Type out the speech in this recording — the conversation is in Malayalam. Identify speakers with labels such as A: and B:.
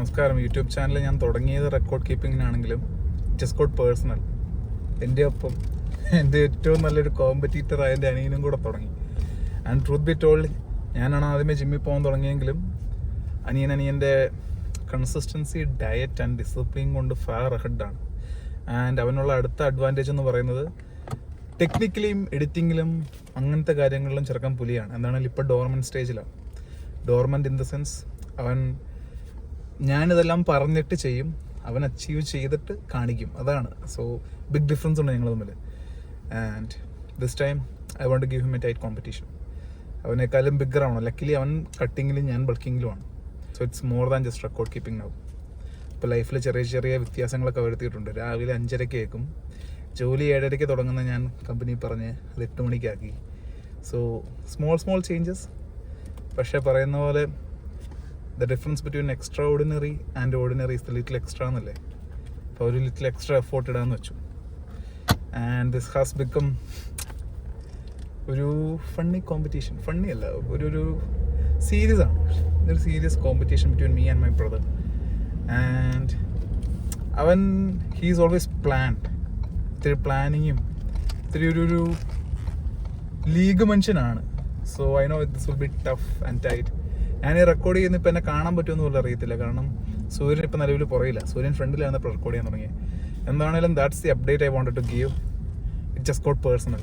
A: നമസ്കാരം. യൂട്യൂബ് ചാനൽ ഞാൻ തുടങ്ങിയത് റെക്കോർഡ് കീപ്പിങ്ങിനാണെങ്കിലും ജസ്റ്റ് ഗോട്ട് പേഴ്സണൽ എൻ്റെ ഒപ്പം എൻ്റെ ഏറ്റവും നല്ലൊരു കോമ്പറ്റീറ്ററായ എൻ്റെ അനിയനും കൂടെ തുടങ്ങി. ആൻഡ് ട്രൂത്ത് ബി ടോൾഡ്, ഞാനാണ് ആദ്യമേ ജിമ്മിൽ പോകാൻ തുടങ്ങിയെങ്കിലും അനിയൻ്റെ കൺസിസ്റ്റൻസി, ഡയറ്റ് ആൻഡ് ഡിസിപ്ലിൻ കൊണ്ട് ഫാർ അഹെഡാണ്. ആൻഡ് അവനുള്ള അടുത്ത അഡ്വാൻറ്റേജ് എന്ന് പറയുന്നത് ടെക്നിക്കലിയും എഡിറ്റിങ്ങിലും അങ്ങനത്തെ കാര്യങ്ങളിലും ചെറുക്കാൻ പുലിയാണ്. എന്താണെങ്കിലും ഇപ്പോൾ ഡോർമെൻറ്റ് സ്റ്റേജിലാണ്. ഡോർമെൻറ്റ് ഇൻ ദ സെൻസ് ഞാനിതെല്ലാം പറഞ്ഞിട്ട് ചെയ്യും, അവൻ അച്ചീവ് ചെയ്തിട്ട് കാണിക്കും. അതാണ്. സോ ബിഗ് ഡിഫറൻസ് ഉണ്ട് ഞങ്ങൾ തമ്മിൽ. And this time I want to give him a tight competition. അവനേക്കാളും ബിഗ്ഗറാണ്. ലക്കിലി അവൻ കട്ടിങ്ങിലും ഞാൻ ബൾക്കിങ്ങിലുമാണ്. So it's more than just record keeping now. ഇപ്പോൾ ലൈഫിൽ ചെറിയ ചെറിയ വ്യത്യാസങ്ങളൊക്കെ വരുത്തിയിട്ടുണ്ട്. രാവിലെ 5:30 കേൾക്കും, ജോലി 7:30 തുടങ്ങുന്ന ഞാൻ കമ്പനി പറഞ്ഞ് അത് 8 മണിക്കാക്കി. So small changes. പക്ഷേ പറയുന്ന പോലെ the difference between extra ordinary and ordinary is the little extra എന്നല്ലേ. അപ്പോൾ ഒരു ലിറ്റിൽ എക്സ്ട്രാ എഫോർട്ട് ഇടാന്ന് വെച്ചു. ആൻഡ് ദിസ് ഹാസ് ബിക്കം ഒരു ഫണ്ണി കോമ്പറ്റീഷൻ. ഫണ്ണി അല്ല, ഒരു സീരിയസ് ആണ്. ഒരു serious competition between me and my brother. And അവൻ ഹീസ് ഓൾവേസ് പ്ലാൻഡ്. ഇത്തിരി പ്ലാനിങ്ങും ഇത്തിരി ഒരു ലീഗ് മനുഷ്യനാണ്. So I know this will be tough and tight. ഞാൻ ഈ റെക്കോർഡ് ചെയ്യുന്ന ഇപ്പം എന്നെ കാണാൻ പറ്റുമെന്ന് പോലും അറിയത്തില്ല. കാരണം സൂര്യൻ ഇപ്പം നിലവിൽ പുറയില്ല. സൂര്യൻ ഫ്രണ്ടിലാണ് ഇപ്പോൾ റെക്കോർഡ് ചെയ്യാൻ തുടങ്ങിയത്. എന്താണേലും that's the update I wanted to give. It just got personal.